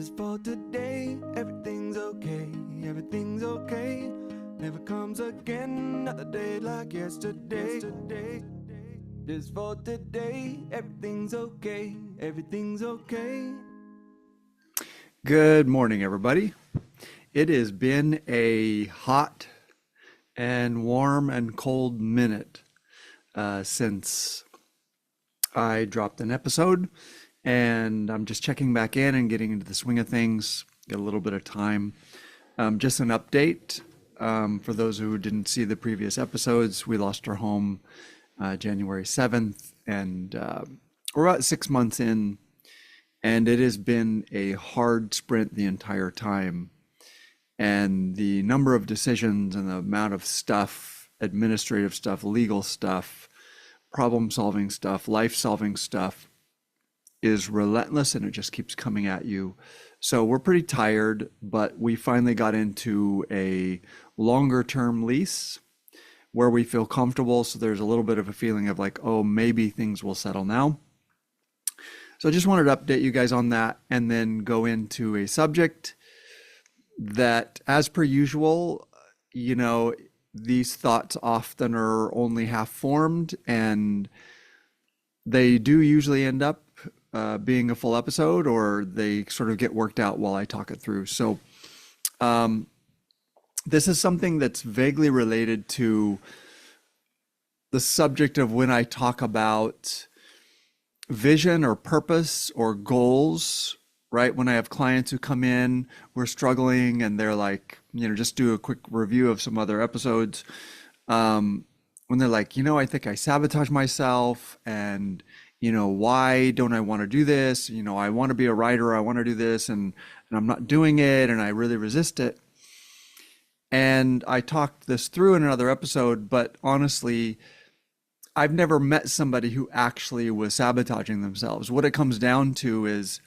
Just for today, everything's okay, everything's okay. Never comes again, another day like yesterday. Just for today, everything's okay, everything's okay. Good morning, everybody. It has been a hot and warm and cold minute since I dropped an episode, and I'm just checking back in and getting into the swing of things, get a little bit of time. Just an update for those who didn't see the previous episodes. We lost our home January 7th, and we're about 6 months in. And it has been a hard sprint the entire time. And the number of decisions and the amount of stuff, administrative stuff, legal stuff, problem-solving stuff, life-solving stuff is relentless, and it just keeps coming at you. So we're pretty tired, but we finally got into a longer-term lease where we feel comfortable. So there's a little bit of a feeling of like, oh, maybe things will settle now. So I just wanted to update you guys on that and then go into a subject that, as per usual, these thoughts often are only half formed, and they do usually end up being a full episode, or they sort of get worked out while I talk it through. So this is something that's vaguely related to the subject of when I talk about vision or purpose or goals, right? When I have clients who come in, we're struggling, and they're like, just do a quick review of some other episodes. When they're like, I think I sabotage myself, and, why don't I want to do this? I want to be a writer, I want to do this, and I'm not doing it, and I really resist it. And I talked this through in another episode, but honestly, I've never met somebody who actually was sabotaging themselves. What it comes down to is,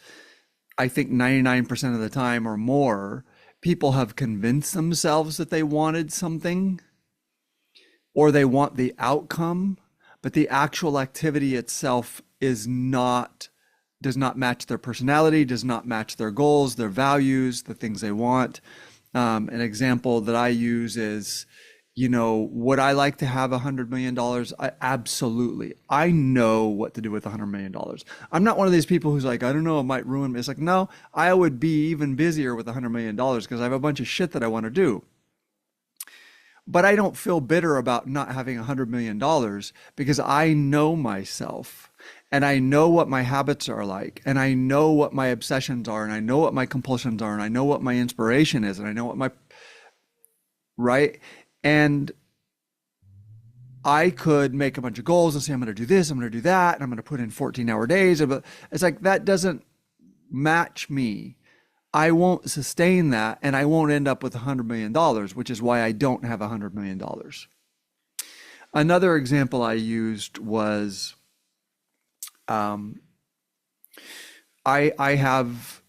I think 99% of the time or more, people have convinced themselves that they wanted something or they want the outcome, but the actual activity itself does not match their personality, does not match their goals, their values, the things they want. An example that I use is, would I like to have $100 million? Absolutely. I know what to do with $100 million. I'm not one of these people who's like, I don't know, it might ruin me. It's like, no, I would be even busier with $100 million because I have a bunch of shit that I want to do. But I don't feel bitter about not having $100 million because I know myself, and I know what my habits are like, and I know what my obsessions are, and I know what my compulsions are, and I know what my inspiration is, and I know what right? And I could make a bunch of goals and say, I'm going to do this, I'm going to do that, and I'm going to put in 14-hour days. But it's like, that doesn't match me. I won't sustain that, and I won't end up with $100 million, which is why I don't have $100 million. Another example I used was, I have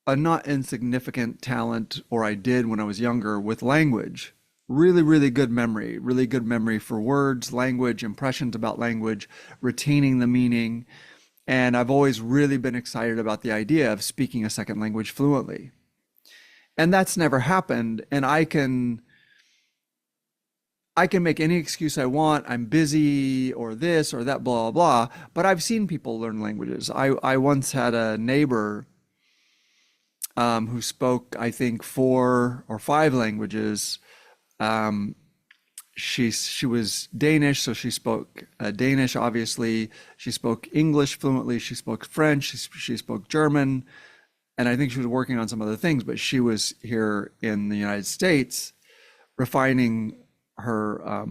a not insignificant talent, or I did when I was younger, with language. Really, really good memory for words, language, impressions about language, retaining the meaning. And I've always really been excited about the idea of speaking a second language fluently. And that's never happened. And I can make any excuse I want. I'm busy or this or that, blah, blah, blah. But I've seen people learn languages. I once had a neighbor who spoke, I think, 4 or 5 languages. She was Danish, so she spoke Danish, obviously. She spoke English fluently. She spoke French. She spoke German. And I think she was working on some other things, but she was here in the United States refining her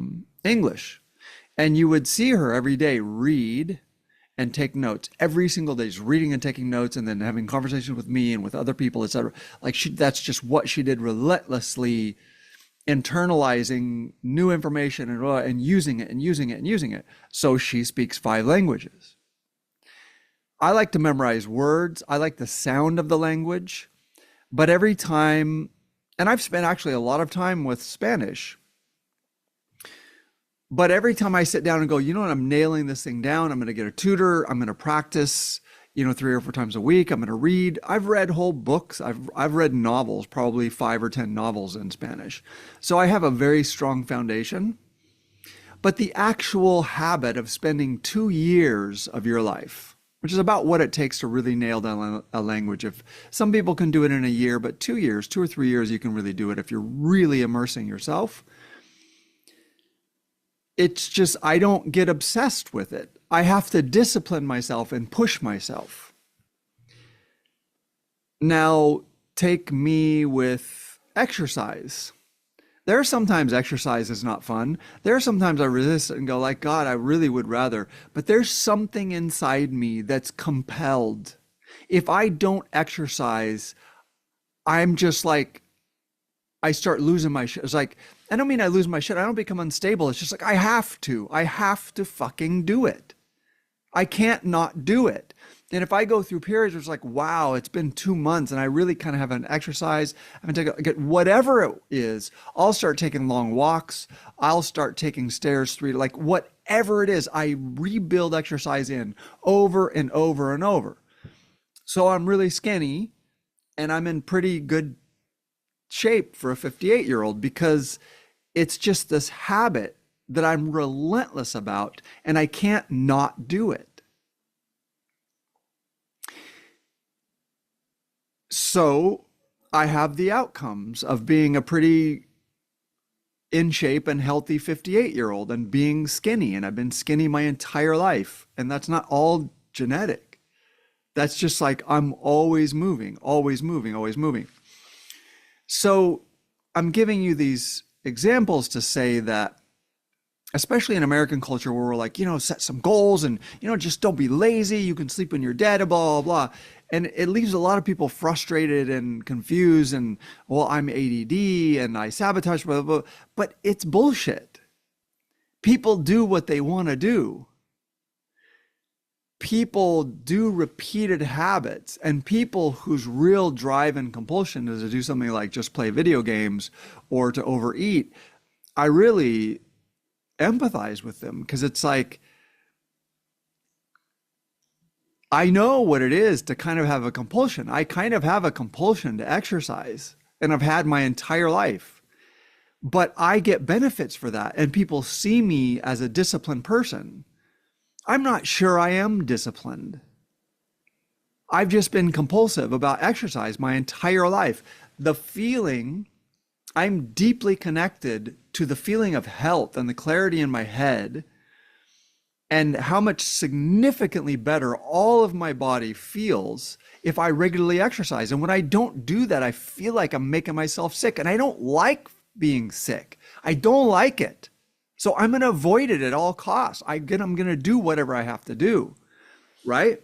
English. And you would see her every day read and take notes every single day, just reading and taking notes, and then having conversations with me and with other people, etc. Like, that's just what she did, relentlessly internalizing new information and using it and using it and using it. So she speaks 5 languages. I like to memorize words. I like the sound of the language. But every time, and I've spent actually a lot of time with Spanish, but every time I sit down and go, I'm nailing this thing down, I'm going to get a tutor, I'm going to practice, 3 or 4 times a week. I'm going to read. I've read whole books. I've read novels, probably 5 or 10 novels in Spanish. So I have a very strong foundation. But the actual habit of spending 2 years of your life, which is about what it takes to really nail down a language. If some people can do it in a year, but 2 years, 2 or 3 years, you can really do it if you're really immersing yourself. It's just, I don't get obsessed with it. I have to discipline myself and push myself. Now, take me with exercise. There are sometimes exercise is not fun. There are sometimes I resist it and go like, God, I really would rather. But there's something inside me that's compelled. If I don't exercise, I'm just like, I start losing my shit. It's like, I don't mean I lose my shit. I don't become unstable. It's just like, I have to fucking do it. I can't not do it. And if I go through periods where it's like, wow, it's been 2 months and I really kind of haven't exercised, I haven't taken, whatever it is, I'll start taking long walks. I'll start taking stairs, like whatever it is, I rebuild exercise in over and over and over. So I'm really skinny and I'm in pretty good shape for a 58-year-old because it's just this habit that I'm relentless about and I can't not do it. So I have the outcomes of being a pretty in shape and healthy 58-year-old and being skinny. And I've been skinny my entire life. And that's not all genetic. That's just like I'm always moving, always moving, always moving. So I'm giving you these examples to say that, especially in American culture where we're like, set some goals and, just don't be lazy. You can sleep when you're dead, blah, blah, blah. And it leaves a lot of people frustrated and confused and, well, I'm ADD and I sabotage, blah, blah, blah. But it's bullshit. People do what they want to do. People do repeated habits, and people whose real drive and compulsion is to do something like just play video games or to overeat, I really empathize with them because it's like, I know what it is to kind of have a compulsion. I kind of have a compulsion to exercise, and I've had my entire life. But I get benefits for that, and people see me as a disciplined person. I'm not sure I am disciplined. I've just been compulsive about exercise my entire life. The feeling, I'm deeply connected to the feeling of health and the clarity in my head and how much significantly better all of my body feels if I regularly exercise. And when I don't do that, I feel like I'm making myself sick, and I don't like being sick. I don't like it. So I'm going to avoid it at all costs. I'm going to do whatever I have to do, right?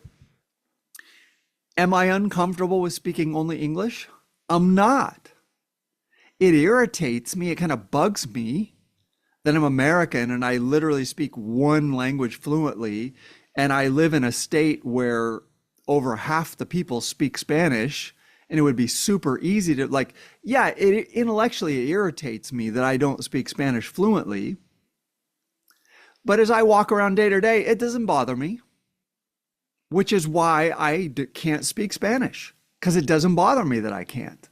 Am I uncomfortable with speaking only English? I'm not. It irritates me. It kind of bugs me that I'm American and I literally speak one language fluently, and I live in a state where over half the people speak Spanish, and it would be super easy to intellectually it irritates me that I don't speak Spanish fluently. But as I walk around day to day, it doesn't bother me, which is why I can't speak Spanish, because it doesn't bother me that I can't.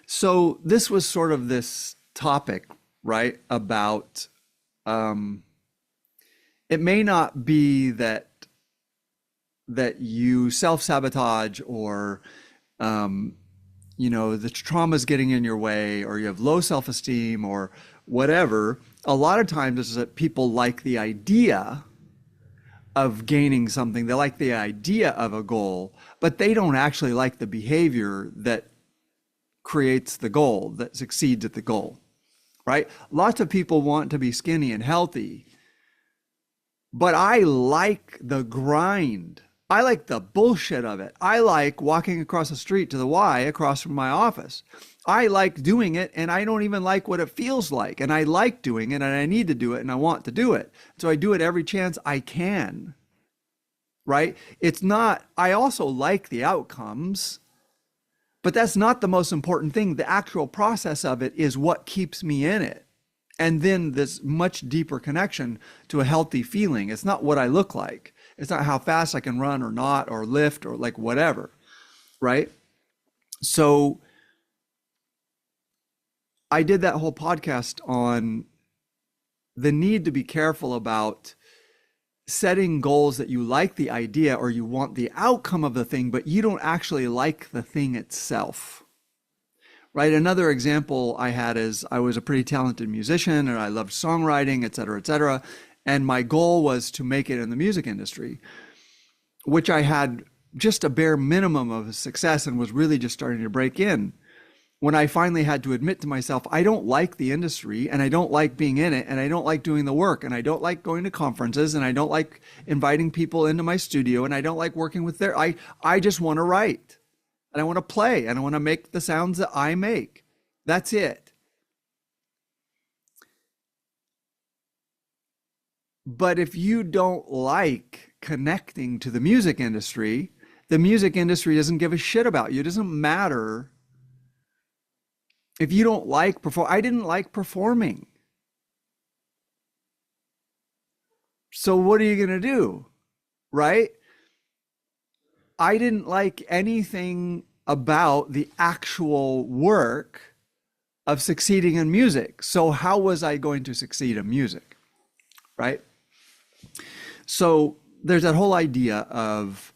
So this was sort of this topic, right, about it may not be that you self-sabotage or the trauma's getting in your way, or you have low self-esteem or whatever. A lot of times it's that people like the idea of gaining something. They like the idea of a goal, but they don't actually like the behavior that creates the goal, that succeeds at the goal, right? Lots of people want to be skinny and healthy, but I like the grind. I like the bullshit of it. I like walking across the street to the Y across from my office. I like doing it, and I don't even like what it feels like. And I like doing it, and I need to do it, and I want to do it. So I do it every chance I can, right? It's not, I also like the outcomes, but that's not the most important thing. The actual process of it is what keeps me in it. And then this much deeper connection to a healthy feeling. It's not what I look like. It's not how fast I can run or not, or lift or like whatever, right? So I did that whole podcast on the need to be careful about setting goals that you like the idea or you want the outcome of the thing, but you don't actually like the thing itself. Right? Another example I had is I was a pretty talented musician and I loved songwriting, et cetera, et cetera. And my goal was to make it in the music industry, which I had just a bare minimum of success and was really just starting to break in. When I finally had to admit to myself, I don't like the industry and I don't like being in it and I don't like doing the work and I don't like going to conferences and I don't like inviting people into my studio and I don't like working with I just want to write and I want to play and I want to make the sounds that I make. That's it. But if you don't like connecting to the music industry doesn't give a shit about you. It doesn't matter if you don't like I didn't like performing. So what are you going to do? Right? I didn't like anything about the actual work of succeeding in music. So how was I going to succeed in music? Right? So there's that whole idea of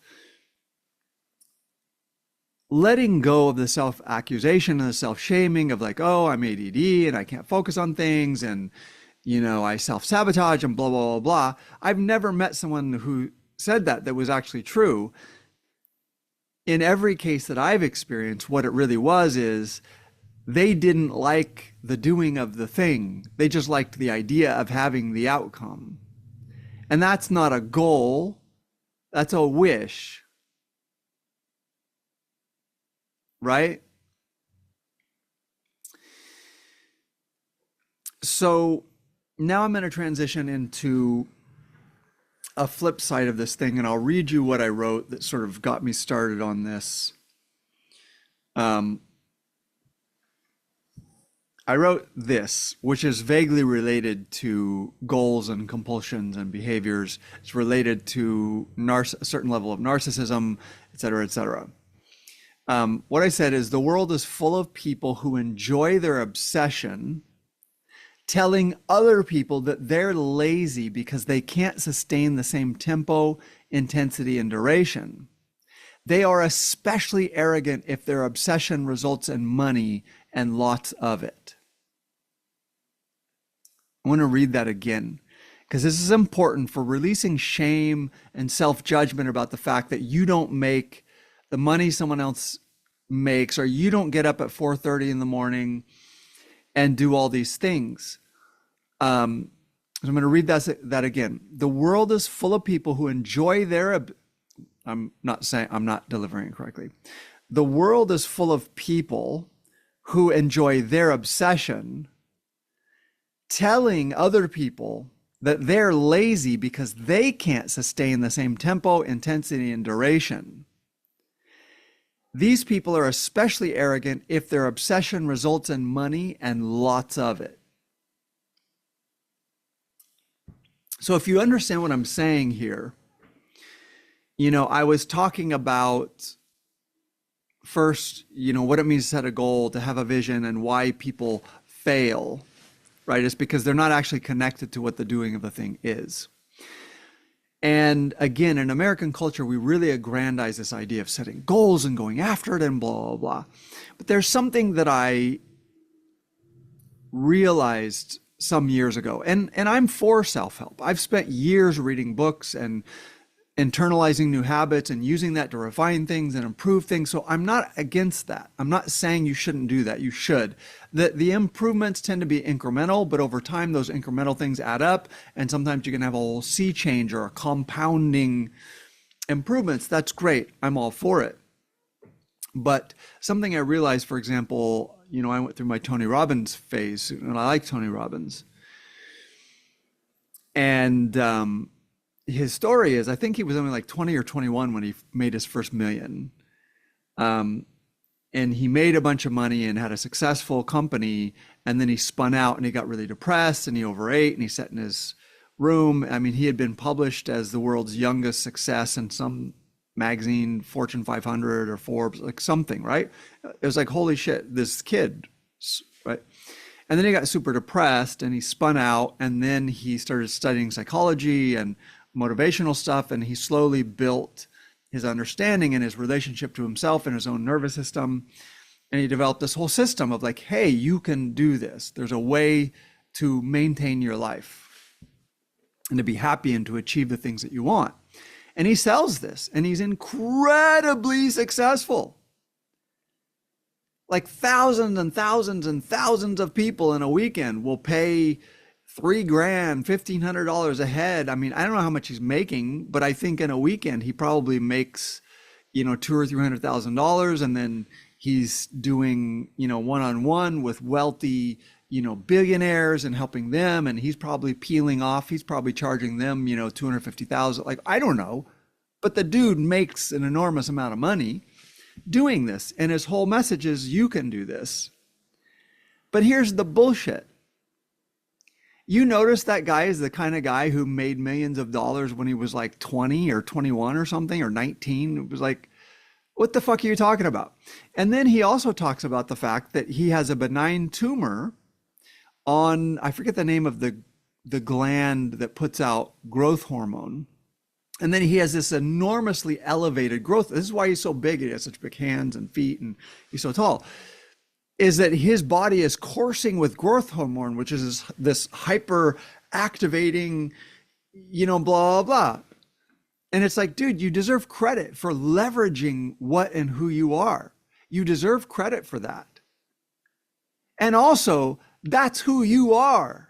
letting go of the self-accusation and the self-shaming of like, oh, I'm ADD and I can't focus on things and, I self-sabotage and blah, blah, blah, blah. I've never met someone who said that was actually true. In every case that I've experienced, what it really was is they didn't like the doing of the thing. They just liked the idea of having the outcome. And that's not a goal. That's a wish. Right? So now I'm going to transition into a flip side of this thing, and I'll read you what I wrote that sort of got me started on this. I wrote this, which is vaguely related to goals and compulsions and behaviors. It's related to a certain level of narcissism, et cetera, et cetera. What I said is the world is full of people who enjoy their obsession, telling other people that they're lazy because they can't sustain the same tempo, intensity, and duration. They are especially arrogant if their obsession results in money and lots of it. I want to read that again because this is important for releasing shame and self-judgment about the fact that you don't make the money someone else makes, or you don't get up at 4:30 in the morning and do all these things. So I'm going to read that again. The world is full of people who enjoy I'm not delivering it correctly. The world is full of people who enjoy their obsession, telling other people that they're lazy because they can't sustain the same tempo, intensity, and duration. These people are especially arrogant if their obsession results in money and lots of it. So if you understand what I'm saying here, I was talking about first, what it means to set a goal, to have a vision, and why people fail, right? It's because they're not actually connected to what the doing of the thing is. And again, in American culture, we really aggrandize this idea of setting goals and going after it and blah, blah, blah. But there's something that I realized some years ago, and I'm for self-help. I've spent years reading books and internalizing new habits and using that to refine things and improve things. So I'm not against that. I'm not saying you shouldn't do that. You should. The improvements tend to be incremental, but over time, those incremental things add up. And sometimes you can have a whole sea change or a compounding improvements. That's great. I'm all for it. But something I realized, for example, I went through my Tony Robbins phase, and I like Tony Robbins. And his story is, I think he was only like 20 or 21 when he made his first million. And he made a bunch of money and had a successful company. And then he spun out and he got really depressed and he overate and he sat in his room. I mean, he had been published as the world's youngest success in some magazine, Fortune 500 or Forbes, like something, right? It was like, holy shit, this kid, right? And then he got super depressed and he spun out, and then he started studying psychology and motivational stuff, and he slowly built his understanding and his relationship to himself and his own nervous system. And he developed this whole system of like, hey, you can do this. There's a way to maintain your life and to be happy and to achieve the things that you want. And he sells this, and he's incredibly successful. Like thousands and thousands and thousands of people in a weekend will pay $3,000, $1,500 a head. I mean, I don't know how much he's making, but I think in a weekend he probably makes, $200,000 or $300,000, and then he's doing, one-on-one with wealthy, billionaires and helping them, and he's probably peeling off. He's probably charging them, 250,000. Like, I don't know, but the dude makes an enormous amount of money doing this, and his whole message is, you can do this. But here's the bullshit. You notice that guy is the kind of guy who made millions of dollars when he was like 20 or 21 or something, or 19. It was like, what the fuck are you talking about? And then he also talks about the fact that he has a benign tumor on, I forget the name of the gland that puts out growth hormone. And then he has this enormously elevated growth. This is why he's so big. He has such big hands and feet, and he's so tall. Is that his body is coursing with growth hormone, which is this hyper activating, blah, blah. And it's like, dude, you deserve credit for leveraging what and who you are. You deserve credit for that. And also, that's who you are.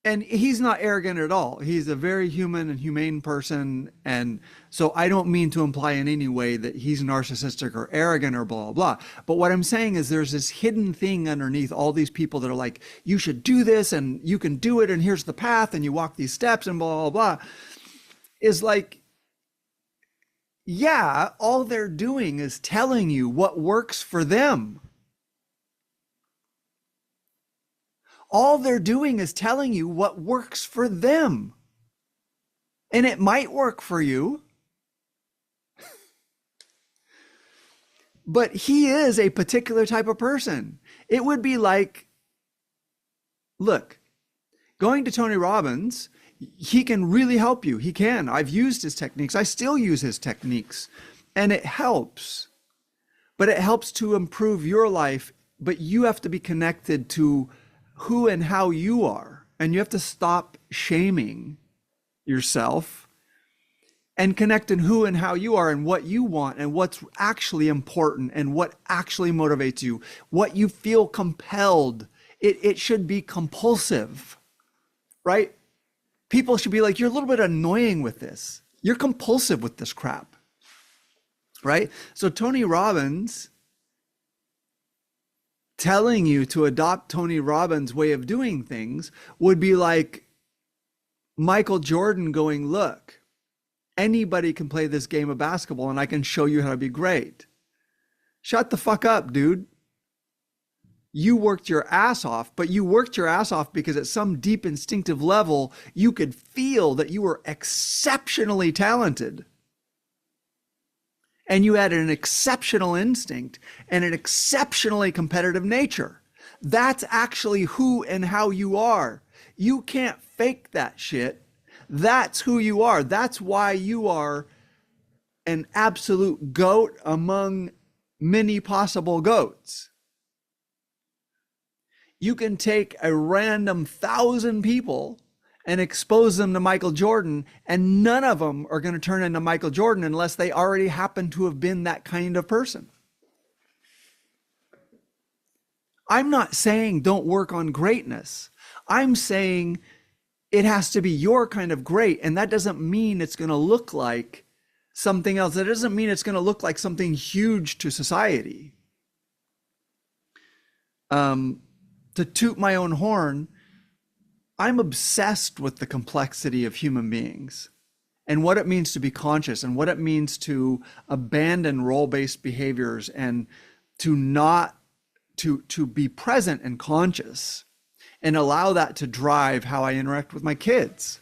And he's not arrogant at all. He's a very human and humane person. And so I don't mean to imply in any way that he's narcissistic or arrogant or blah, blah, blah. But what I'm saying is there's this hidden thing underneath all these people that are like, you should do this and you can do it. And here's the path. And you walk these steps and blah, blah, blah. Is like, yeah, all they're doing is telling you what works for them. All they're doing is telling you what works for them. And it might work for you. But he is a particular type of person. It would be like, look, going to Tony Robbins, he can really help you. He can. I've used his techniques. I still use his techniques. And it helps. But it helps to improve your life. But you have to be connected to who and how you are. And you have to stop shaming yourself and connect in who and how you are and what you want and what's actually important and what actually motivates you, what you feel compelled. It should be compulsive, right? People should be like, you're a little bit annoying with this. You're compulsive with this crap, right? So Tony Robbins telling you to adopt Tony Robbins' way of doing things would be like Michael Jordan going, look, anybody can play this game of basketball and I can show you how to be great. Shut the fuck up, dude. You worked your ass off, but you worked your ass off because at some deep instinctive level, you could feel that you were exceptionally talented. And you had an exceptional instinct and an exceptionally competitive nature. That's actually who and how you are. You can't fake that shit. That's who you are. That's why you are an absolute goat among many possible goats. You can take a random 1,000 people and expose them to Michael Jordan, and none of them are going to turn into Michael Jordan unless they already happen to have been that kind of person. I'm not saying don't work on greatness. I'm saying it has to be your kind of great, and that doesn't mean it's going to look like something else. That doesn't mean it's going to look like something huge to society. To toot my own horn, I'm obsessed with the complexity of human beings and what it means to be conscious and what it means to abandon role-based behaviors and to not to be present and conscious and allow that to drive how I interact with my kids.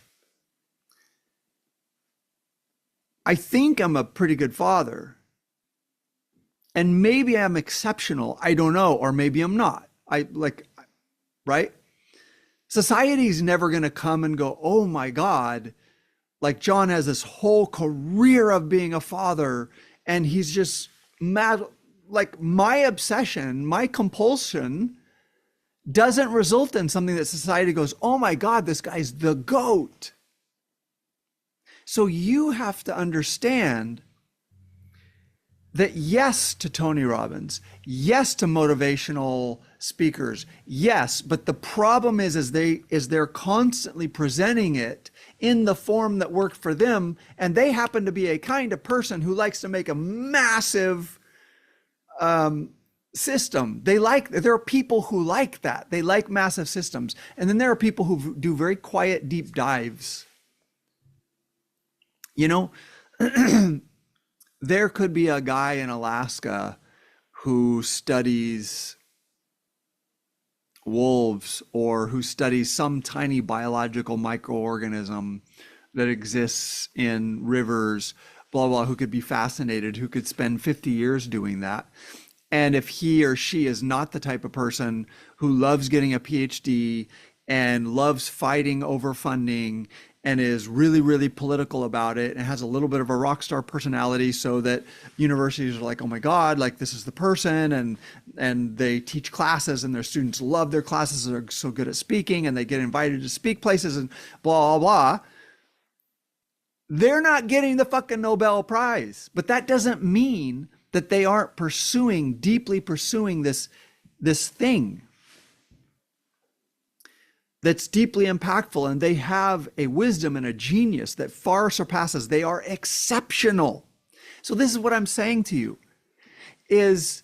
I think I'm a pretty good father. And maybe I'm exceptional. I don't know. Or maybe I'm not. Right? Society's never going to come and go, oh my God, like John has this whole career of being a father and he's just mad. Like my obsession, my compulsion doesn't result in something that society goes, oh my God, this guy's the GOAT. So you have to understand that yes to Tony Robbins, yes to motivational speakers, yes, but the problem is they're constantly presenting it in the form that worked for them, and they happen to be a kind of person who likes to make a massive system. There are people who like that. They like massive systems, and then there are people who do very quiet, deep dives. You know. There could be a guy in Alaska who studies wolves or who studies some tiny biological microorganism that exists in rivers, blah, blah, who could be fascinated, who could spend 50 years doing that. And if he or she is not the type of person who loves getting a PhD and loves fighting over funding and is really, really political about it and has a little bit of a rock star personality so that universities are like, oh my God, like this is the person. And they teach classes and their students love their classes. They're so good at speaking and they get invited to speak places and blah, blah, blah. They're not getting the fucking Nobel Prize. But that doesn't mean that they aren't deeply pursuing this thing that's deeply impactful, and they have a wisdom and a genius that far surpasses. They are exceptional. So this is what I'm saying to you is,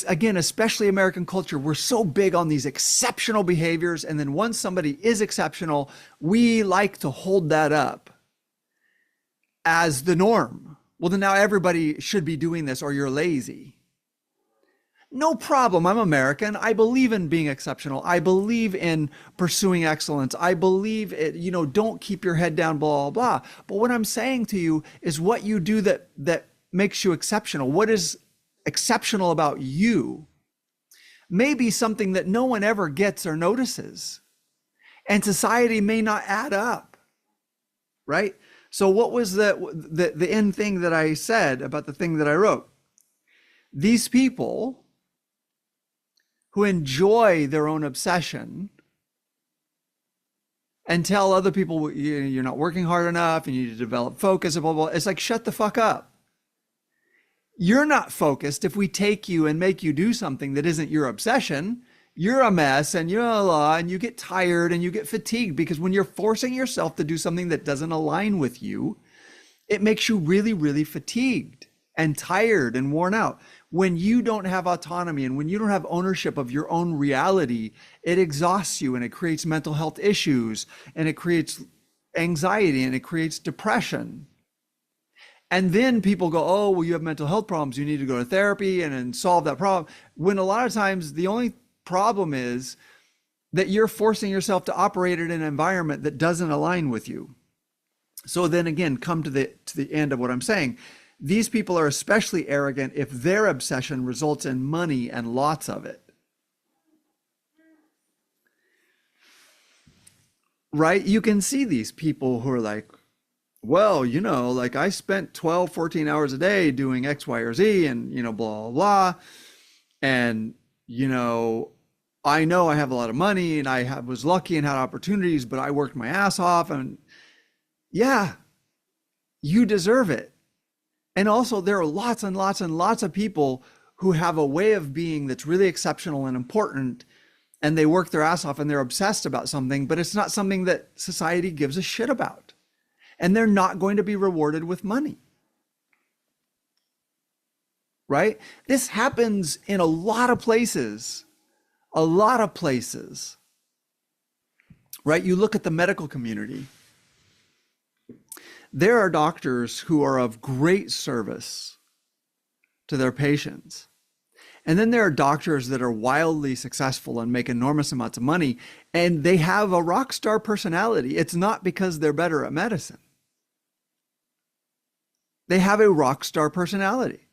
again, especially American culture, we're so big on these exceptional behaviors, and then once somebody is exceptional, we like to hold that up as the norm. Well, then now everybody should be doing this or you're lazy. No problem. I'm American. I believe in being exceptional. I believe in pursuing excellence. I believe it, don't keep your head down, blah, blah, blah. But what I'm saying to you is what you do that makes you exceptional. What is exceptional about you may be something that no one ever gets or notices. And society may not add up, right? So what was the end thing that I said about the thing that I wrote? These people who enjoy their own obsession and tell other people you're not working hard enough and you need to develop focus, blah, blah, blah. It's like, shut the fuck up. You're not focused if we take you and make you do something that isn't your obsession. You're a mess and and you get tired and you get fatigued, because when you're forcing yourself to do something that doesn't align with you, it makes you really, really fatigued and tired and worn out. When you don't have autonomy and when you don't have ownership of your own reality, it exhausts you and it creates mental health issues and it creates anxiety and it creates depression. And then people go, oh, well, you have mental health problems. You need to go to therapy and solve that problem. When a lot of times the only problem is that you're forcing yourself to operate in an environment that doesn't align with you. So then again, come to the end of what I'm saying. These people are especially arrogant if their obsession results in money and lots of it. Right? You can see these people who are like, well, like I spent 12, 14 hours a day doing X, Y, or Z and, blah, blah, blah. And, I know I have a lot of money and I was lucky and had opportunities, but I worked my ass off. And yeah, you deserve it. And also there are lots and lots and lots of people who have a way of being that's really exceptional and important, and they work their ass off and they're obsessed about something, but it's not something that society gives a shit about. And they're not going to be rewarded with money. Right? This happens in a lot of places. Right? You look at the medical community. There are doctors who are of great service to their patients. And then there are doctors that are wildly successful and make enormous amounts of money, and they have a rock star personality. It's not because they're better at medicine. They have a rock star personality.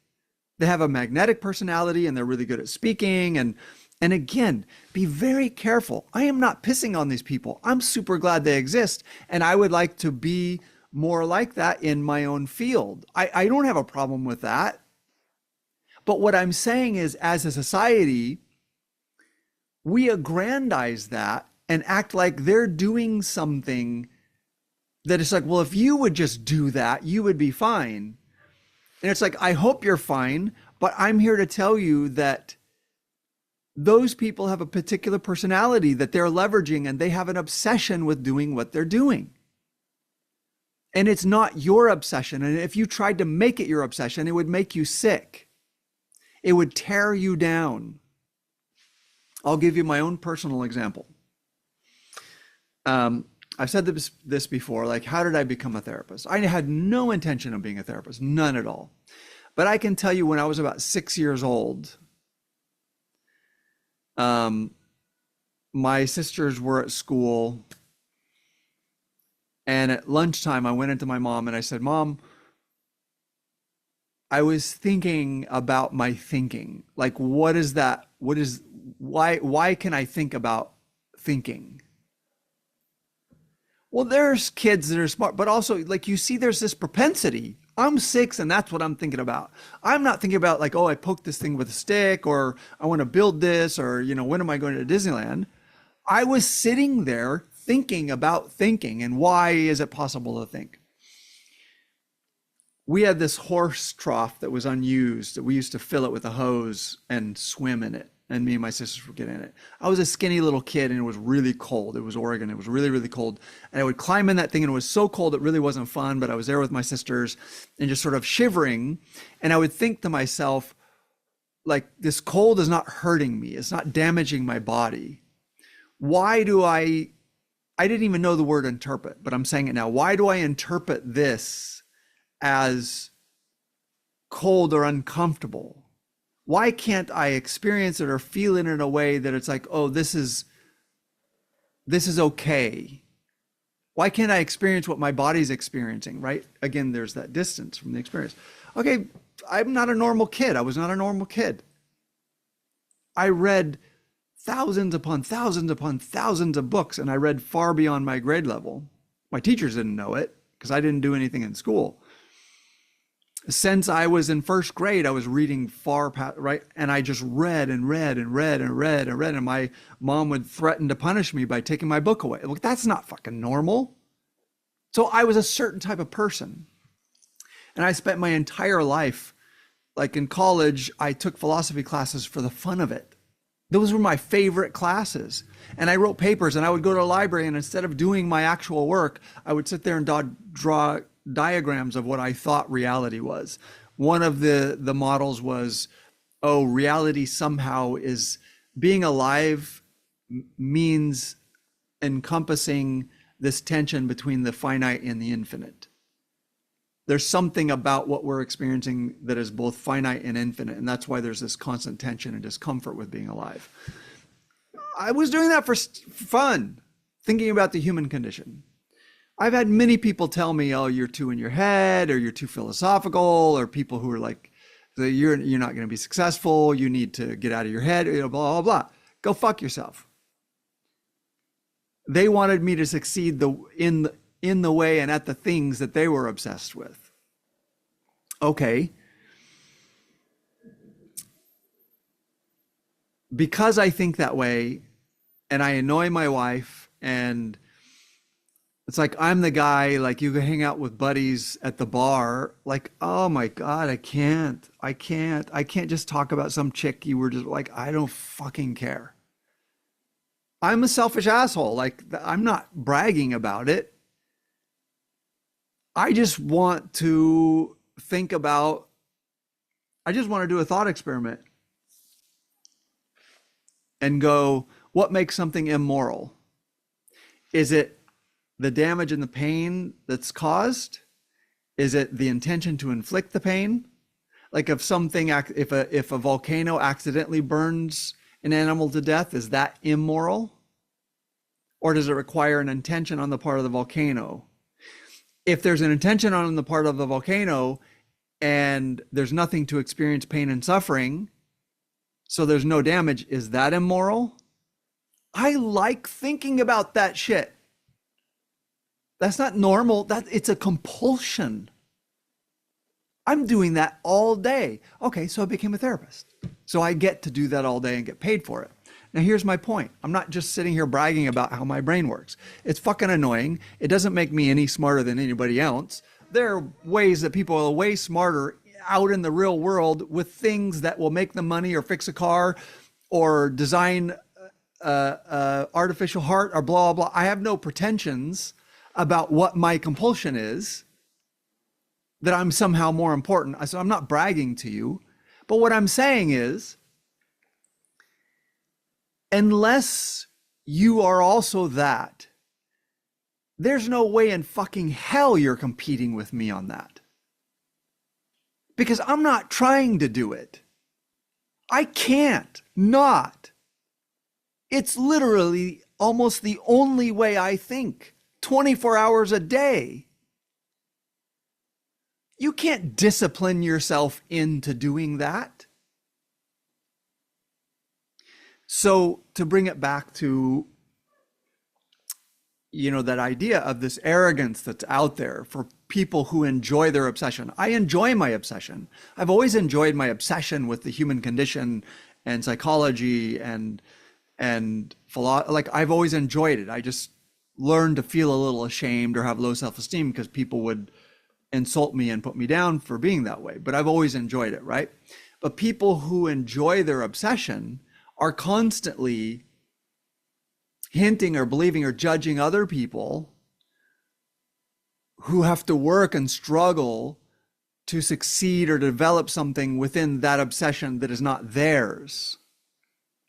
They have a magnetic personality, and they're really good at speaking. And again, be very careful. I am not pissing on these people. I'm super glad they exist, and I would like to be more like that in my own field. I don't have a problem with that. But what I'm saying is, as a society, we aggrandize that and act like they're doing something that it's like, well, if you would just do that, you would be fine. And it's like, I hope you're fine, but I'm here to tell you that those people have a particular personality that they're leveraging, and they have an obsession with doing what they're doing. And it's not your obsession. And if you tried to make it your obsession, it would make you sick. It would tear you down. I'll give you my own personal example. I've said this before, like, how did I become a therapist? I had no intention of being a therapist, none at all. But I can tell you, when I was about 6 years old, my sisters were at school, and at lunchtime, I went into my mom and I said, Mom, I was thinking about my thinking. Like, what is that? Why can I think about thinking? Well, there's kids that are smart, but also, like, you see, there's this propensity. I'm 6 and that's what I'm thinking about. I'm not thinking about, like, oh, I poked this thing with a stick, or I want to build this, or, when am I going to Disneyland? I was sitting there thinking about thinking, and why is it possible to think? We had this horse trough that was unused, that we used to fill it with a hose and swim in it. And me and my sisters would get in it. I was a skinny little kid, and it was really cold. It was Oregon. It was really, really cold. And I would climb in that thing, and it was so cold it really wasn't fun, but I was there with my sisters and just sort of shivering. And I would think to myself, like, this cold is not hurting me. It's not damaging my body. Why do I didn't even know the word interpret, but I'm saying it now. Why do I interpret this as cold or uncomfortable? Why can't I experience it or feel it in a way that it's like, oh, this is okay? Why can't I experience what my body's experiencing, right? Again, there's that distance from the experience. Okay, I'm not a normal kid. I was not a normal kid. I read thousands upon thousands upon thousands of books, and I read far beyond my grade level. My teachers didn't know it because I didn't do anything in school. Since I was in first grade, I was reading far past, right? And I just read and read and read and read and read. And my mom would threaten to punish me by taking my book away. Look, that's not fucking normal. So I was a certain type of person. And I spent my entire life, like in college, I took philosophy classes for the fun of it. Those were my favorite classes. And I wrote papers, and I would go to a library, and instead of doing my actual work, I would sit there and draw diagrams of what I thought reality was. One of the models was, oh, reality somehow is being alive means encompassing this tension between the finite and the infinite. There's something about what we're experiencing that is both finite and infinite, and that's why there's this constant tension and discomfort with being alive. I was doing that for fun, thinking about the human condition. I've had many people tell me, oh, you're too in your head, or you're too philosophical, or people who are like, you're not going to be successful, you need to get out of your head, blah, blah, blah. Go fuck yourself. They wanted me to succeed in the way and at the things that they were obsessed with. Okay. Because I think that way, and I annoy my wife, and it's like, I'm the guy, like, you can hang out with buddies at the bar. Like, oh my God, I can't just talk about some chick you were just like, I don't fucking care. I'm a selfish asshole. Like, I'm not bragging about it. I just want to I just want to do a thought experiment and go, what makes something immoral? Is it the damage and the pain that's caused? Is it the intention to inflict the pain? Like if something, if a volcano accidentally burns an animal to death, is that immoral? Or does it require an intention on the part of the volcano? If there's an intention on the part of the volcano and there's nothing to experience pain and suffering, so there's no damage, is that immoral? I like thinking about that shit. That's not normal. It's a compulsion. I'm doing that all day. Okay, so I became a therapist. So I get to do that all day and get paid for it. Now, here's my point. I'm not just sitting here bragging about how my brain works. It's fucking annoying. It doesn't make me any smarter than anybody else. There are ways that people are way smarter out in the real world with things that will make them money or fix a car or design artificial heart or blah, blah. I have no pretensions about what my compulsion is, that I'm somehow more important. So I'm not bragging to you. But what I'm saying is, unless you are also that, there's no way in fucking hell you're competing with me on that. Because I'm not trying to do it. I can't not. It's literally almost the only way I think, 24 hours a day. You can't discipline yourself into doing that. So to bring it back to, that idea of this arrogance that's out there for people who enjoy their obsession. I enjoy my obsession. I've always enjoyed my obsession with the human condition and psychology and philosophy. Like I've always enjoyed it. I just learned to feel a little ashamed or have low self-esteem because people would insult me and put me down for being that way. But I've always enjoyed it, right? But people who enjoy their obsession are constantly hinting or believing or judging other people who have to work and struggle to succeed or develop something within that obsession that is not theirs.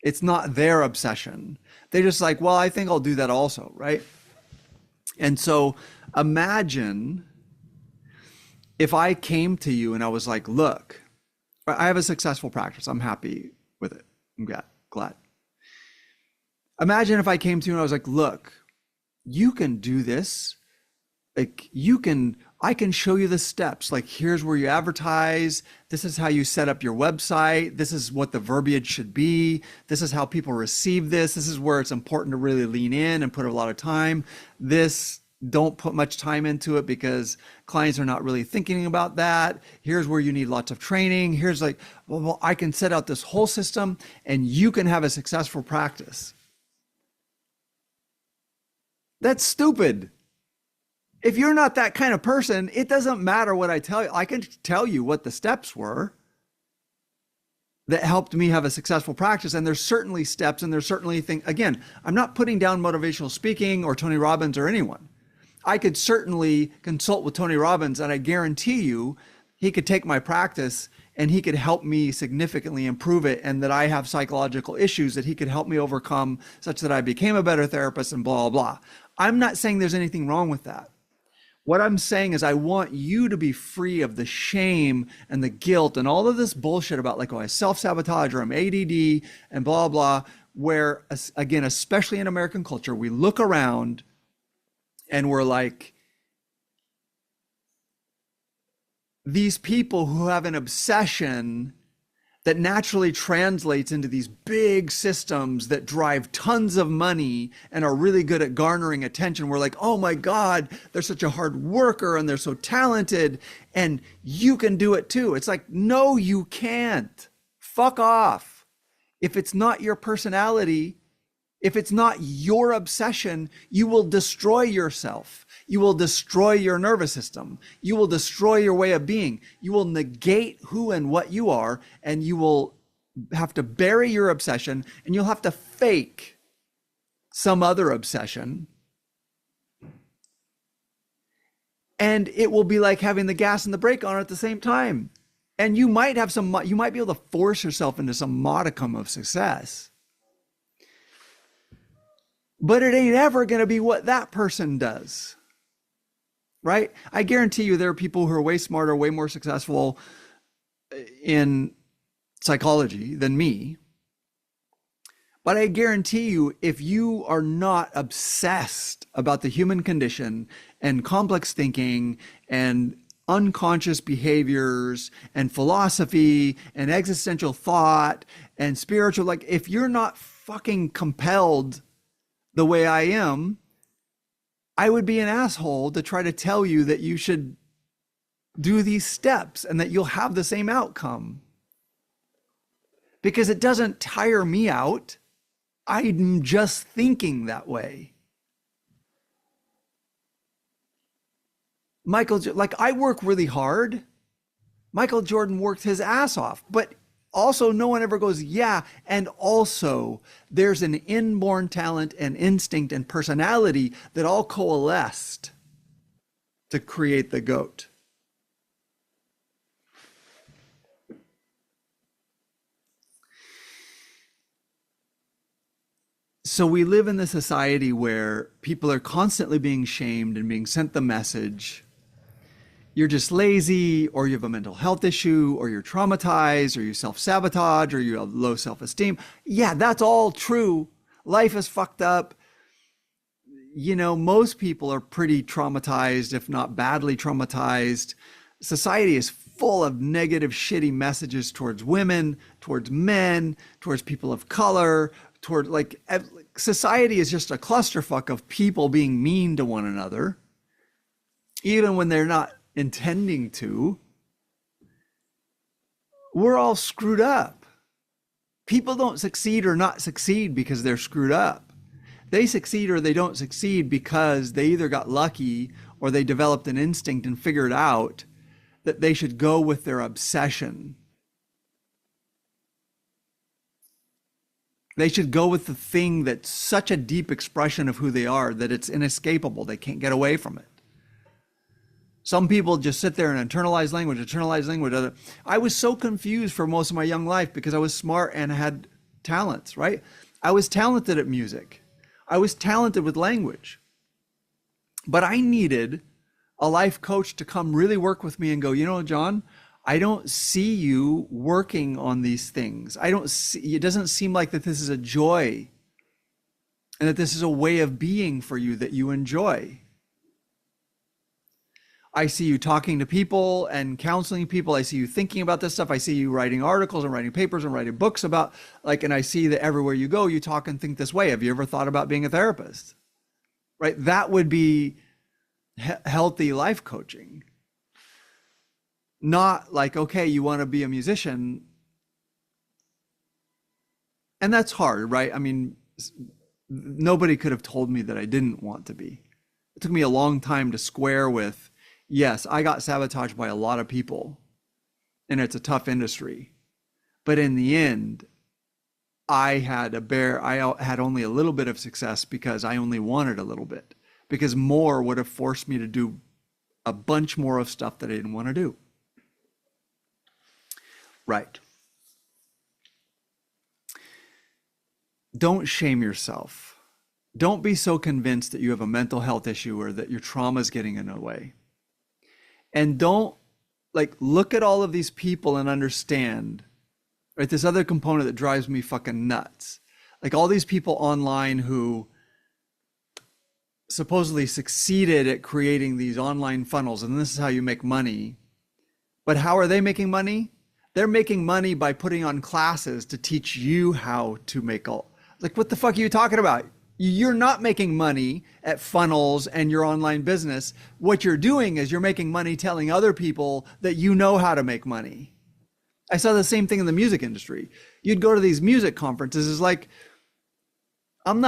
It's not their obsession. They're just like, well, I think I'll do that also, right? And so imagine if I came to you and I was like, look, I have a successful practice. I'm happy with it. I'm glad. Imagine if I came to you and I was like, look, you can do this. Like I can show you the steps. Like here's where you advertise. This is how you set up your website. This is what the verbiage should be. This is how people receive this. This is where it's important to really lean in and put a lot of time. Don't put much time into it because clients are not really thinking about that. Here's where you need lots of training. Here's like, well, I can set out this whole system and you can have a successful practice. That's stupid. If you're not that kind of person, it doesn't matter what I tell you. I can tell you what the steps were that helped me have a successful practice. And there's certainly steps and there's certainly things. Again, I'm not putting down motivational speaking or Tony Robbins or anyone. I could certainly consult with Tony Robbins and I guarantee you he could take my practice and he could help me significantly improve it, and that I have psychological issues that he could help me overcome such that I became a better therapist and blah, blah. I'm not saying there's anything wrong with that. What I'm saying is I want you to be free of the shame and the guilt and all of this bullshit about like, oh, I self-sabotage or I'm ADD and blah, blah, where, again, especially in American culture, we look around and we're like, these people who have an obsession that naturally translates into these big systems that drive tons of money and are really good at garnering attention. We're like, oh my God, they're such a hard worker and they're so talented and you can do it too. It's like, no, you can't. Fuck off. If it's not your personality, if it's not your obsession, you will destroy yourself. You will destroy your nervous system. You will destroy your way of being. You will negate who and what you are, and you will have to bury your obsession, and you'll have to fake some other obsession. And it will be like having the gas and the brake on at the same time. And you might be able to force yourself into some modicum of success. But it ain't ever going to be what that person does. Right? I guarantee you there are people who are way smarter, way more successful, in psychology than me. But I guarantee you, if you are not obsessed about the human condition and complex thinking and unconscious behaviors and philosophy and existential thought and spiritual, like if you're not fucking compelled the way I am, I would be an asshole to try to tell you that you should do these steps and that you'll have the same outcome. Because it doesn't tire me out. I'm just thinking that way. Like I work really hard. Michael Jordan worked his ass off, but also no one ever goes, yeah. And also there's an inborn talent and instinct and personality that all coalesced to create the GOAT. So we live in a society where people are constantly being shamed and being sent the message, you're just lazy, or you have a mental health issue, or you're traumatized, or you self-sabotage, or you have low self-esteem. Yeah, that's all true. Life is fucked up. You know, most people are pretty traumatized, if not badly traumatized. Society is full of negative, shitty messages towards women, towards men, towards people of color, toward like society is just a clusterfuck of people being mean to one another, even when they're not intending to. We're all screwed up. People don't succeed or not succeed because they're screwed up. They succeed or they don't succeed because they either got lucky or they developed an instinct and figured out that they should go with their obsession. They should go with the thing that's such a deep expression of who they are that it's inescapable. They can't get away from it. Some people just sit there and internalize language. I was so confused for most of my young life because I was smart and had talents, right? I was talented at music. I was talented with language. But I needed a life coach to come really work with me and go, you know, John, I don't see you working on these things. It doesn't seem like that this is a joy and that this is a way of being for you that you enjoy. I see you talking to people and counseling people. I see you thinking about this stuff. I see you writing articles and writing papers and writing books about and I see that everywhere you go, you talk and think this way. Have you ever thought about being a therapist? Right? That would be healthy life coaching. Not like, okay, you want to be a musician. And that's hard, right? I mean, nobody could have told me that I didn't want to be. It took me a long time to square with, yes, I got sabotaged by a lot of people and it's a tough industry. But in the end, I had only a little bit of success because I only wanted a little bit, because more would have forced me to do a bunch more of stuff that I didn't want to do. Right. Don't shame yourself. Don't be so convinced that you have a mental health issue or that your trauma is getting in the way. And don't look at all of these people and understand, right? This other component that drives me fucking nuts. Like all these people online who supposedly succeeded at creating these online funnels, and this is how you make money. But how are they making money? They're making money by putting on classes to teach you how to make what the fuck are you talking about? You're not making money at funnels and your online business. What you're doing is you're making money telling other people that you know how to make money. I saw the same thing in the music industry. You'd go to these music conferences. It's like, I'm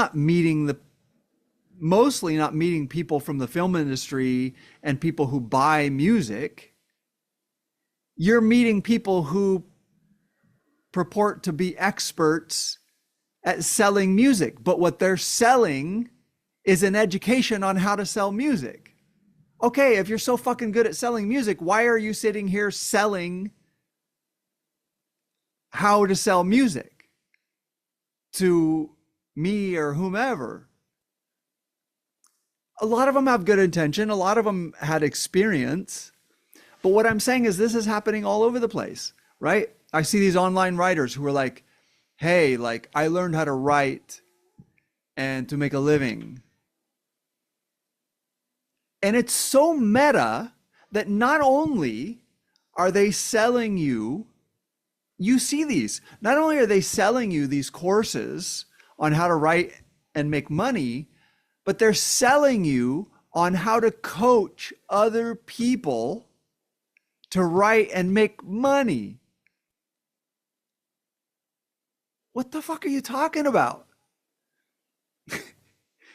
mostly not meeting people from the film industry and people who buy music. You're meeting people who purport to be experts at selling music, but what they're selling is an education on how to sell music. Okay, if you're so fucking good at selling music, why are you sitting here selling how to sell music to me or whomever? A lot of them have good intention. A lot of them had experience. But what I'm saying is this is happening all over the place, right? I see these online writers who are like, hey, like I learned how to write and to make a living. And it's so meta that not only are they selling you, you see these, not only are they selling you these courses on how to write and make money, but they're selling you on how to coach other people to write and make money. What the fuck are you talking about?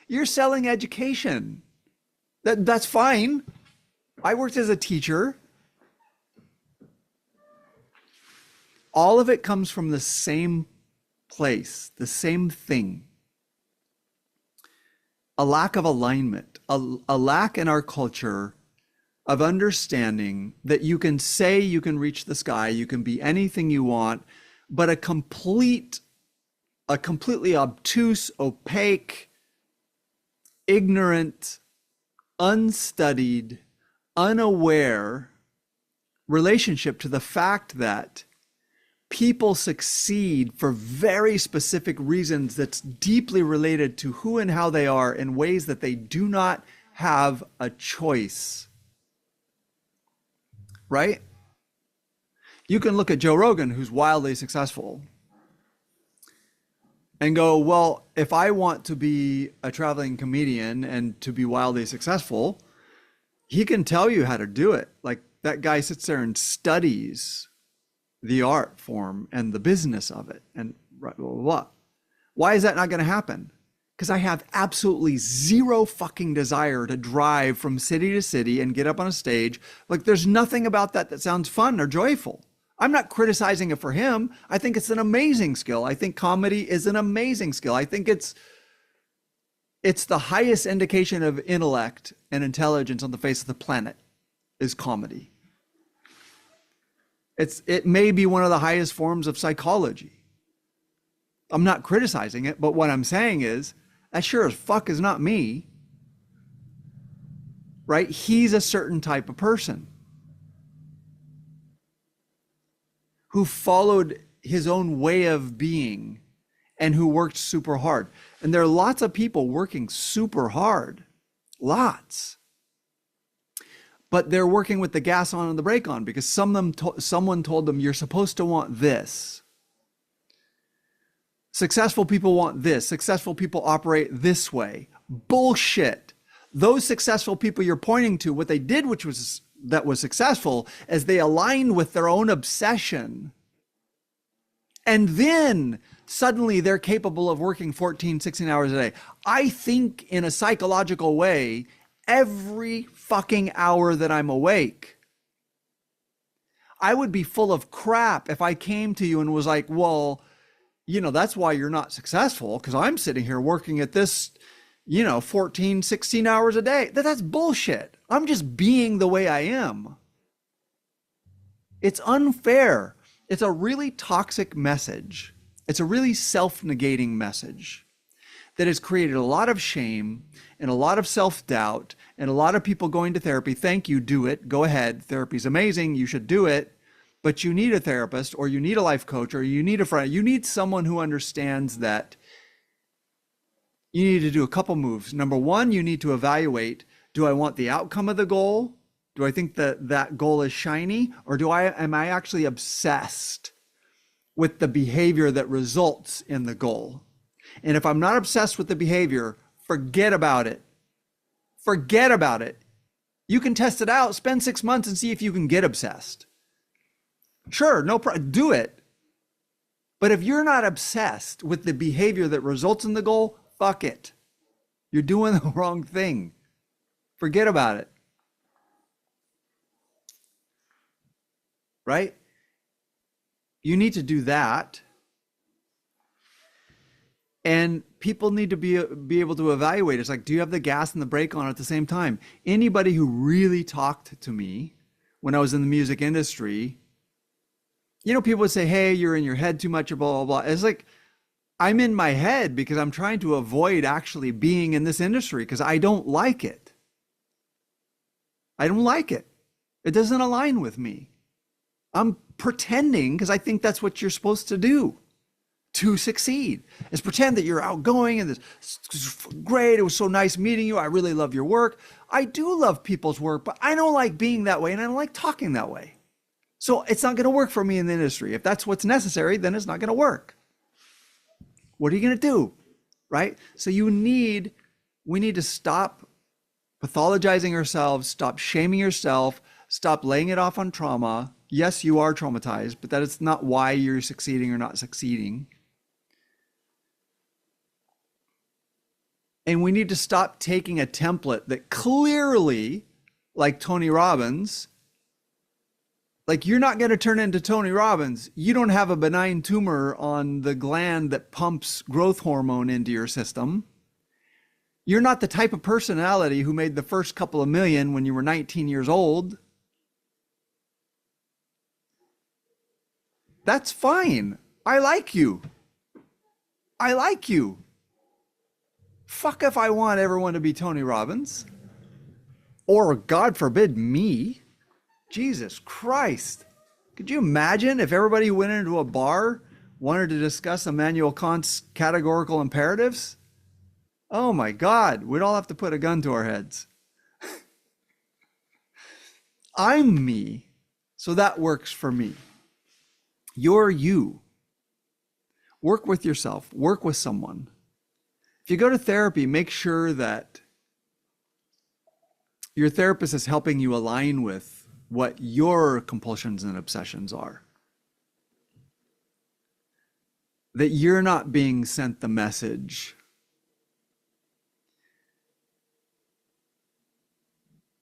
You're selling education. That's fine. I worked as a teacher. All of it comes from the same place, the same thing. A lack of alignment, a lack in our culture of understanding that you can say you can reach the sky, you can be anything you want, but a completely obtuse, opaque, ignorant, unstudied, unaware relationship to the fact that people succeed for very specific reasons that's deeply related to who and how they are in ways that they do not have a choice. Right? You can look at Joe Rogan, who's wildly successful, and go, well, if I want to be a traveling comedian and to be wildly successful, he can tell you how to do it. Like that guy sits there and studies the art form and the business of it and blah, blah, blah. Why is that not going to happen? Because I have absolutely zero fucking desire to drive from city to city and get up on a stage. Like there's nothing about that that sounds fun or joyful. I'm not criticizing it for him. I think it's an amazing skill. I think comedy is an amazing skill. I think it's the highest indication of intellect and intelligence on the face of the planet is comedy. It may be one of the highest forms of psychology. I'm not criticizing it, but what I'm saying is that sure as fuck is not me, right? He's a certain type of person who followed his own way of being and who worked super hard. And there are lots of people working super hard, lots. But they're working with the gas on and the brake on because someone told them you're supposed to want this. Successful people want this. Successful people operate this way. Bullshit. Those successful people you're pointing to, what they did, that was successful, is they aligned with their own obsession. And then suddenly they're capable of working 14, 16 hours a day. I think in a psychological way, every fucking hour that I'm awake, I would be full of crap if I came to you and was like, well, that's why you're not successful, because I'm sitting here working at this, 14, 16 hours a day. That's bullshit. I'm just being the way I am. It's unfair. It's a really toxic message. It's a really self-negating message that has created a lot of shame and a lot of self-doubt and a lot of people going to therapy. Thank you, do it, go ahead. Therapy's amazing, you should do it. But you need a therapist or you need a life coach or you need a friend. You need someone who understands that you need to do a couple moves. Number one, you need to evaluate, do I want the outcome of the goal? Do I think that goal is shiny? Or am I actually obsessed with the behavior that results in the goal? And if I'm not obsessed with the behavior, forget about it. Forget about it. You can test it out, spend 6 months and see if you can get obsessed. Sure, no problem, do it. But if you're not obsessed with the behavior that results in the goal, fuck it. You're doing the wrong thing. Forget about it. Right? You need to do that. And people need to be able to evaluate. It's like, do you have the gas and the brake on at the same time? Anybody who really talked to me when I was in the music industry, people would say, hey, you're in your head too much, or blah, blah, blah. It's like, I'm in my head because I'm trying to avoid actually being in this industry because I don't like it. I don't like it. It doesn't align with me. I'm pretending because I think that's what you're supposed to do to succeed, is pretend that you're outgoing and this great. It was so nice meeting you. I really love your work. I do love people's work, but I don't like being that way and I don't like talking that way. So it's not going to work for me in the industry. If that's what's necessary, then it's not going to work. What are you going to do? Right? So we need to stop pathologizing ourselves, stop shaming yourself, stop laying it off on trauma. Yes, you are traumatized, but that is not why you're succeeding or not succeeding. And we need to stop taking a template that clearly, like Tony Robbins, like you're not going to turn into Tony Robbins. You don't have a benign tumor on the gland that pumps growth hormone into your system. You're not the type of personality who made the first couple of million when you were 19 years old. That's fine. I like you. I like you. Fuck if I want everyone to be Tony Robbins. Or, God forbid, me. Jesus Christ. Could you imagine if everybody who went into a bar wanted to discuss Immanuel Kant's categorical imperatives? Oh my God, we'd all have to put a gun to our heads. I'm me, so that works for me. You're you. Work with yourself, work with someone. If you go to therapy, make sure that your therapist is helping you align with what your compulsions and obsessions are. That you're not being sent the message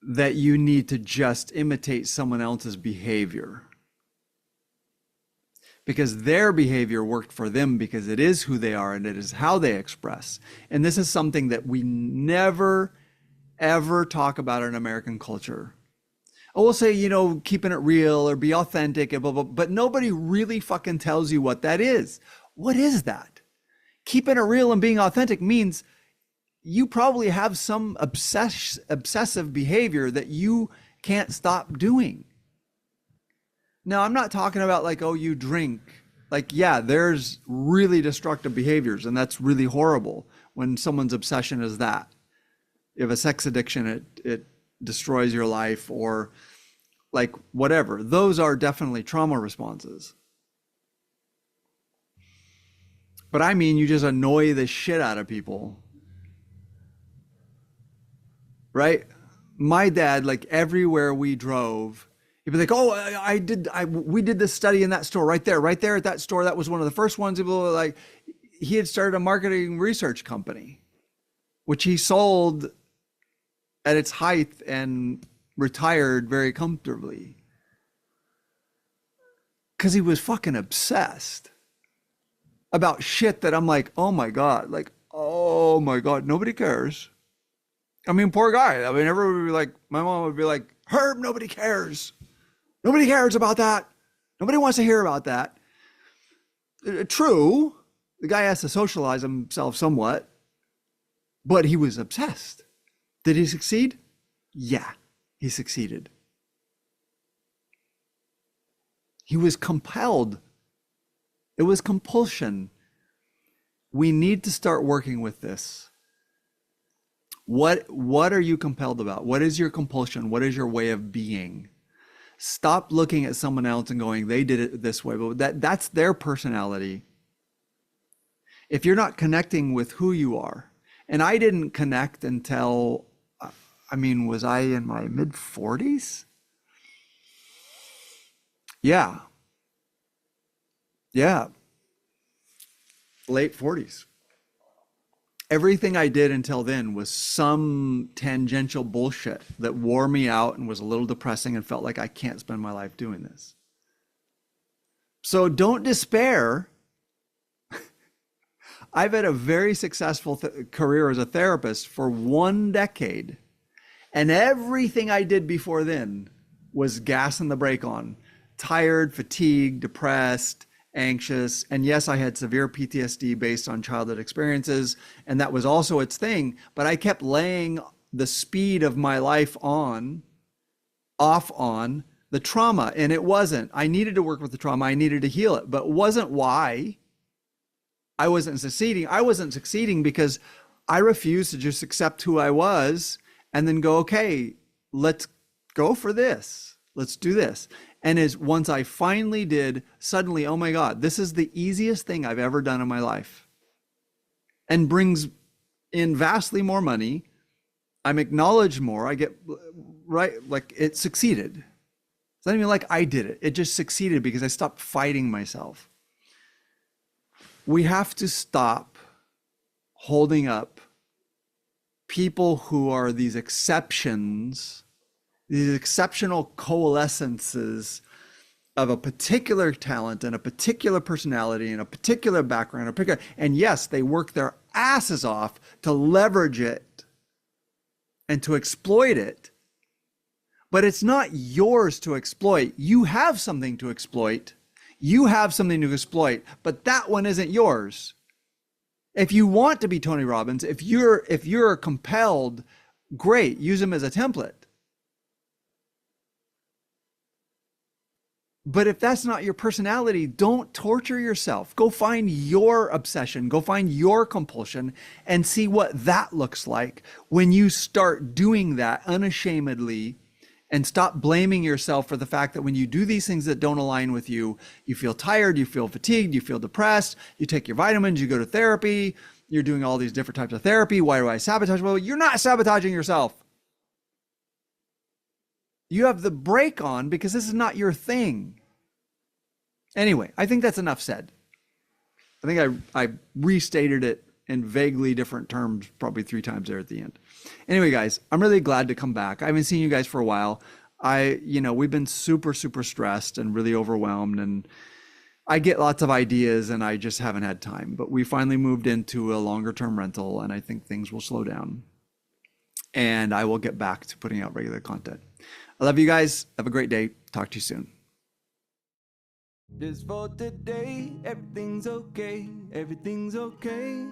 that you need to just imitate someone else's behavior. Because their behavior worked for them because it is who they are and it is how they express. And this is something that we never, ever talk about in American culture. I will say, keeping it real or be authentic and blah, blah, but nobody really fucking tells you what that is. What is that? Keeping it real and being authentic means you probably have some obsessive behavior that you can't stop doing. Now, I'm not talking about like, oh, you drink. Like, yeah, there's really destructive behaviors, and that's really horrible when someone's obsession is that. You have a sex addiction, it destroys your life, or like whatever. Those are definitely trauma responses. But I mean, you just annoy the shit out of people. Right? My dad, like everywhere we drove, he'd be like, oh, we did this study in that store right there at that store. That was one of the first ones. Like, he had started a marketing research company, which he sold at its height and retired very comfortably. Because he was fucking obsessed about shit that I'm like, oh my God, nobody cares. I mean, poor guy. I mean, everybody would be like, my mom would be like, Herb, nobody cares. Nobody cares about that. Nobody wants to hear about that. True, the guy has to socialize himself somewhat, but he was obsessed. Did he succeed? Yeah, he succeeded. He was compelled. It was compulsion. We need to start working with this. What are you compelled about? What is your compulsion? What is your way of being? Stop looking at someone else and going, they did it this way, but that's their personality. If you're not connecting with who you are, and I didn't connect until, was I in my mid 40s? Yeah. Late 40s. Everything I did until then was some tangential bullshit that wore me out and was a little depressing and felt like I can't spend my life doing this. So don't despair. I've had a very successful career as a therapist for 1 decade. And everything I did before then was gassing the brake on. Tired, fatigued, depressed, anxious. And yes, I had severe PTSD based on childhood experiences. And that was also its thing. But I kept laying the speed of my life off on the trauma, and it wasn't. I needed to work with the trauma. I needed to heal it, but it wasn't why I wasn't succeeding. I wasn't succeeding because I refused to just accept who I was and then go, okay, let's go for this. Let's do this. And as once I finally did, suddenly, oh my God, this is the easiest thing I've ever done in my life and brings in vastly more money. I'm acknowledged more. I get right, like it succeeded. It's not even like I did it. It just succeeded because I stopped fighting myself. We have to stop holding up people who are these exceptions, these exceptional coalescences of a particular talent and a particular personality and a particular background, and yes, they work their asses off to leverage it and to exploit it, but it's not yours to exploit. You have something to exploit. You have something to exploit, but that one isn't yours. If you want to be Tony Robbins, if you're compelled, great, use him as a template. But if that's not your personality, don't torture yourself. Go find your obsession, go find your compulsion and see what that looks like when you start doing that unashamedly, and stop blaming yourself for the fact that when you do these things that don't align with you, you feel tired, you feel fatigued, you feel depressed, you take your vitamins, you go to therapy, you're doing all these different types of therapy. Why do I sabotage? Well, you're not sabotaging yourself. You have the brake on because this is not your thing. Anyway, I think that's enough said. I think I restated it in vaguely different terms, probably 3 times there at the end. Anyway, guys, I'm really glad to come back. I haven't seen you guys for a while. We've been super, super stressed and really overwhelmed, and I get lots of ideas and I just haven't had time, but we finally moved into a longer term rental and I think things will slow down and I will get back to putting out regular content. I love you guys. Have a great day. Talk to you soon. Just for today, everything's okay, everything's okay.